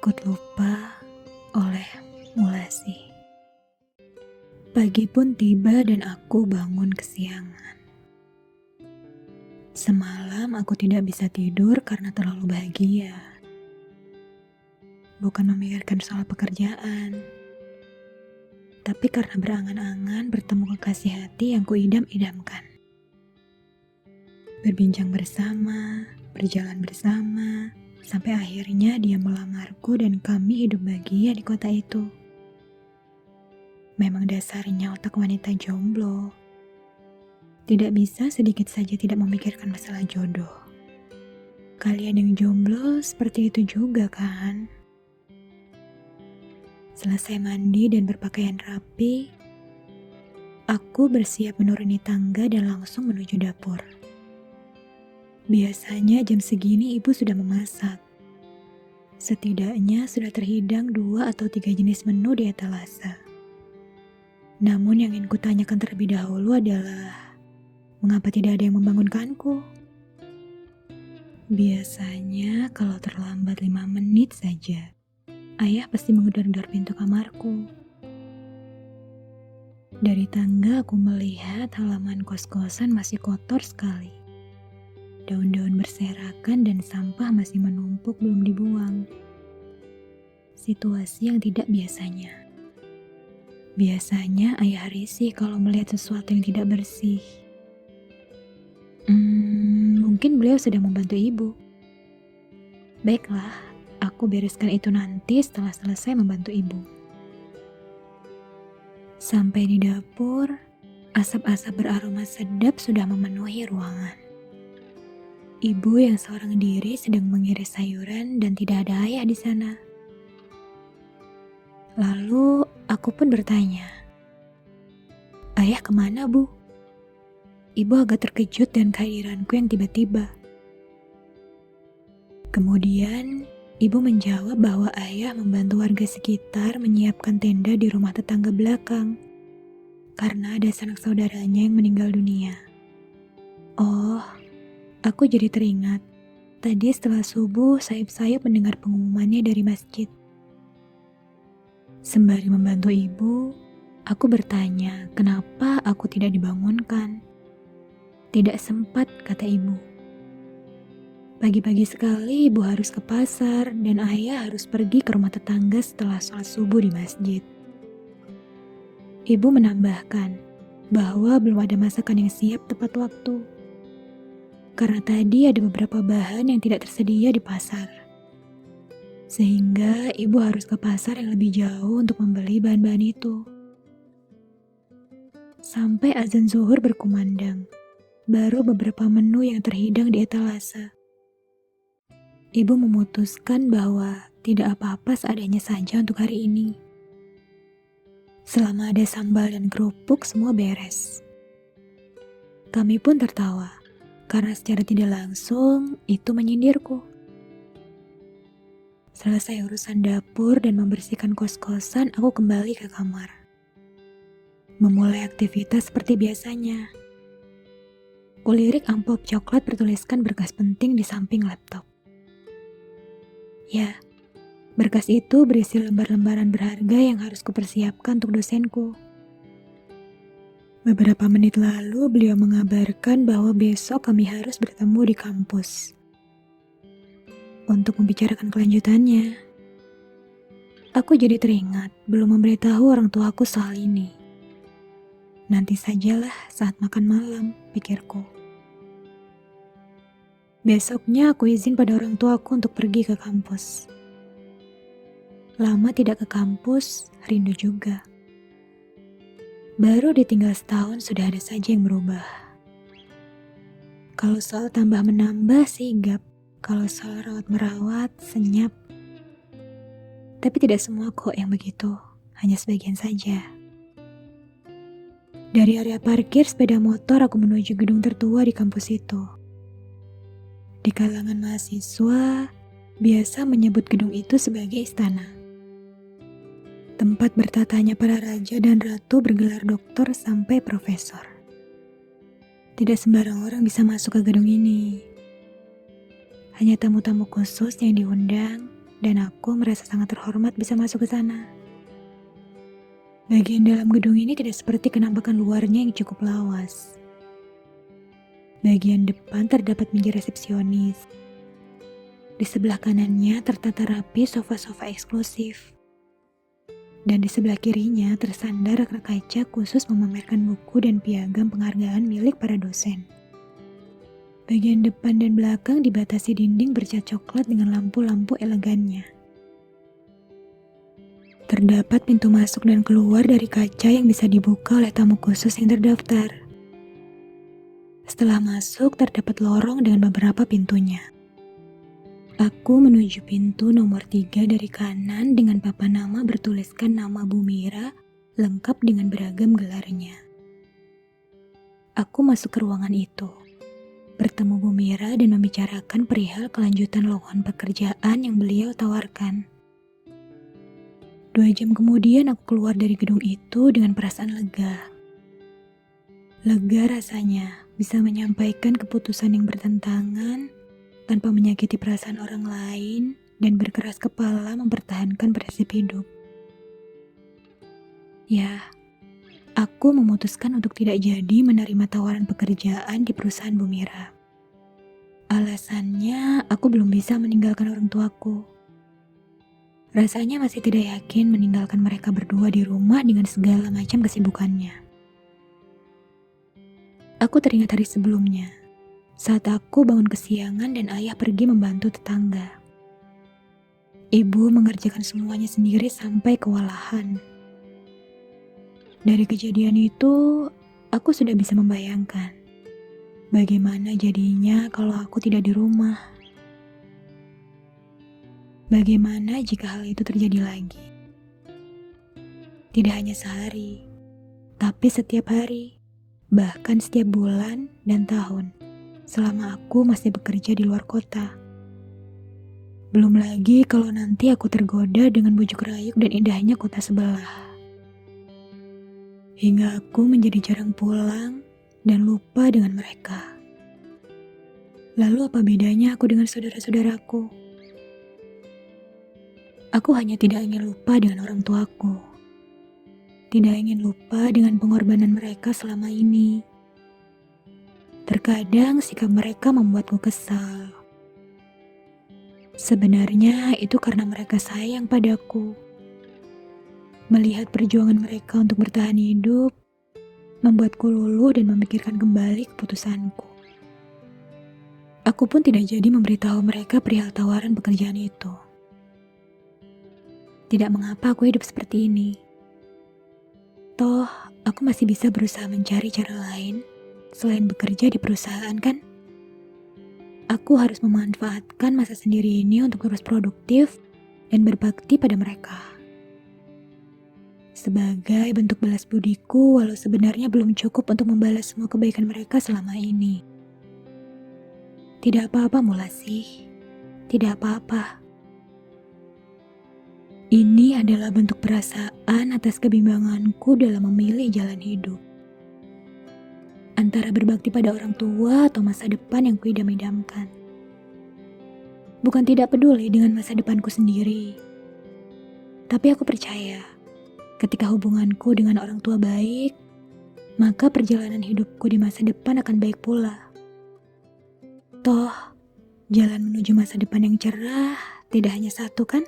Takut lupa oleh Mulasi. Pagi pun tiba dan aku bangun kesiangan. Semalam aku tidak bisa tidur karena terlalu bahagia. Bukan memikirkan soal pekerjaan, tapi karena berangan-angan bertemu kekasih hati yang kuidam-idamkan. Berbincang bersama, berjalan bersama, sampai akhirnya dia melamarku dan kami hidup bahagia di kota itu. Memang dasarnya otak wanita jomblo. Tidak bisa sedikit saja tidak memikirkan masalah jodoh. Kalian yang jomblo seperti itu juga kan? Selesai mandi dan berpakaian rapi, aku bersiap menuruni tangga dan langsung menuju dapur. Biasanya jam segini ibu sudah memasak. Setidaknya sudah terhidang 2 atau 3 jenis menu di etalase. Namun yang ingin kutanyakan terlebih dahulu adalah, mengapa tidak ada yang membangunkanku? Biasanya kalau terlambat 5 menit saja, ayah pasti menggedor-gedor pintu kamarku. Dari tangga aku melihat halaman kos-kosan masih kotor sekali. Daun-daun berserakan dan sampah masih menumpuk belum dibuang. Situasi yang tidak biasanya. Biasanya ayah risih kalau melihat sesuatu yang tidak bersih. Mungkin beliau sedang membantu ibu. Baiklah, aku bereskan itu nanti setelah selesai membantu ibu. Sampai di dapur, asap-asap beraroma sedap sudah memenuhi ruangan. Ibu yang seorang diri sedang mengiris sayuran dan tidak ada ayah di sana. Lalu aku pun bertanya, "Ayah kemana, Bu?" Ibu agak terkejut dengan kehadiranku yang tiba-tiba. Kemudian, ibu menjawab bahwa ayah membantu warga sekitar menyiapkan tenda di rumah tetangga belakang karena ada sanak saudaranya yang meninggal dunia. Oh, aku jadi teringat. Tadi setelah subuh, sayup-sayup mendengar pengumumannya dari masjid. Sembari membantu ibu, aku bertanya kenapa aku tidak dibangunkan. Tidak sempat, kata ibu. Pagi-pagi sekali ibu harus ke pasar dan ayah harus pergi ke rumah tetangga setelah sholat subuh di masjid. Ibu menambahkan bahwa belum ada masakan yang siap tepat waktu. Karena tadi ada beberapa bahan yang tidak tersedia di pasar. Sehingga ibu harus ke pasar yang lebih jauh untuk membeli bahan-bahan itu. Sampai azan zuhur berkumandang, baru beberapa menu yang terhidang di etalase. Ibu memutuskan bahwa tidak apa-apa seadanya saja untuk hari ini. Selama ada sambal dan kerupuk, semua beres. Kami pun tertawa, karena secara tidak langsung itu menyindirku. Selesai urusan dapur dan membersihkan kos-kosan, aku kembali ke kamar. Memulai aktivitas seperti biasanya. Kulirik amplop coklat bertuliskan berkas penting di samping laptop. Ya, berkas itu berisi lembar-lembaran berharga yang harus kupersiapkan untuk dosenku. Beberapa menit lalu beliau mengabarkan bahwa besok kami harus bertemu di kampus untuk membicarakan kelanjutannya. Aku jadi teringat belum memberitahu orang tuaku soal ini. Nanti sajalah saat makan malam, pikirku. Besoknya aku izin pada orang tuaku untuk pergi ke kampus. Lama tidak ke kampus, rindu juga. Baru ditinggal setahun sudah ada saja yang berubah. Kalau soal tambah menambah sigap, kalau soal rawat-merawat, senyap. Tapi tidak semua kok yang begitu, hanya sebagian saja. Dari area parkir sepeda motor aku menuju gedung tertua di kampus itu. Di kalangan mahasiswa, biasa menyebut gedung itu sebagai istana. Tempat bertatanya para raja dan ratu bergelar doktor sampai profesor. Tidak sembarang orang bisa masuk ke gedung ini. Hanya tamu-tamu khusus yang diundang dan aku merasa sangat terhormat bisa masuk ke sana. Bagian dalam gedung ini tidak seperti penampakan luarnya yang cukup lawas. Bagian depan terdapat meja resepsionis. Di sebelah kanannya tertata rapi sofa-sofa eksklusif. Dan di sebelah kirinya tersandar rak kaca khusus memamerkan buku dan piagam penghargaan milik para dosen. Bagian depan dan belakang dibatasi dinding bercat coklat dengan lampu-lampu elegannya. Terdapat pintu masuk dan keluar dari kaca yang bisa dibuka oleh tamu khusus yang terdaftar. Setelah masuk, terdapat lorong dengan beberapa pintunya. Aku menuju pintu nomor 3 dari kanan dengan papan nama bertuliskan nama Bu Mira, lengkap dengan beragam gelarnya. Aku masuk ke ruangan itu, bertemu Bu Mira dan membicarakan perihal kelanjutan lowongan pekerjaan yang beliau tawarkan. 2 jam kemudian aku keluar dari gedung itu dengan perasaan lega. Lega rasanya bisa menyampaikan keputusan yang bertentangan tanpa menyakiti perasaan orang lain dan berkeras kepala mempertahankan prinsip hidup. Ya, aku memutuskan untuk tidak jadi menerima tawaran pekerjaan di perusahaan Bu Mira. Alasannya, aku belum bisa meninggalkan orang tuaku. Rasanya masih tidak yakin meninggalkan mereka berdua di rumah dengan segala macam kesibukannya. Aku teringat hari sebelumnya, saat aku bangun kesiangan dan ayah pergi membantu tetangga. Ibu mengerjakan semuanya sendiri sampai kewalahan. Dari kejadian itu, aku sudah bisa membayangkan bagaimana jadinya kalau aku tidak di rumah. Bagaimana jika hal itu terjadi lagi? Tidak hanya sehari, tapi setiap hari, bahkan setiap bulan dan tahun, selama aku masih bekerja di luar kota. Belum lagi kalau nanti aku tergoda dengan bujuk rayuk dan indahnya kota sebelah. Hingga aku menjadi jarang pulang dan lupa dengan mereka. Lalu apa bedanya aku dengan saudara-saudaraku? Aku hanya tidak ingin lupa dengan orang tuaku. Tidak ingin lupa dengan pengorbanan mereka selama ini. Terkadang sikap mereka membuatku kesal. Sebenarnya itu karena mereka sayang padaku. Melihat perjuangan mereka untuk bertahan hidup, membuatku luluh dan memikirkan kembali keputusanku. Aku pun tidak jadi memberitahu mereka perihal tawaran pekerjaan itu. Tidak mengapa aku hidup seperti ini. Toh, aku masih bisa berusaha mencari cara lain selain bekerja di perusahaan kan? Aku harus memanfaatkan masa sendiri ini untuk terus produktif dan berbakti pada mereka. Sebagai bentuk balas budiku walau sebenarnya belum cukup untuk membalas semua kebaikan mereka selama ini. Tidak apa-apa Mulasih, tidak apa-apa. Ini adalah bentuk perasaan atas kebimbanganku dalam memilih jalan hidup. Antara berbakti pada orang tua atau masa depan yang kuidam-idamkan. Bukan tidak peduli dengan masa depanku sendiri. Tapi aku percaya, ketika hubunganku dengan orang tua baik, maka perjalanan hidupku di masa depan akan baik pula. Toh, jalan menuju masa depan yang cerah tidak hanya satu kan?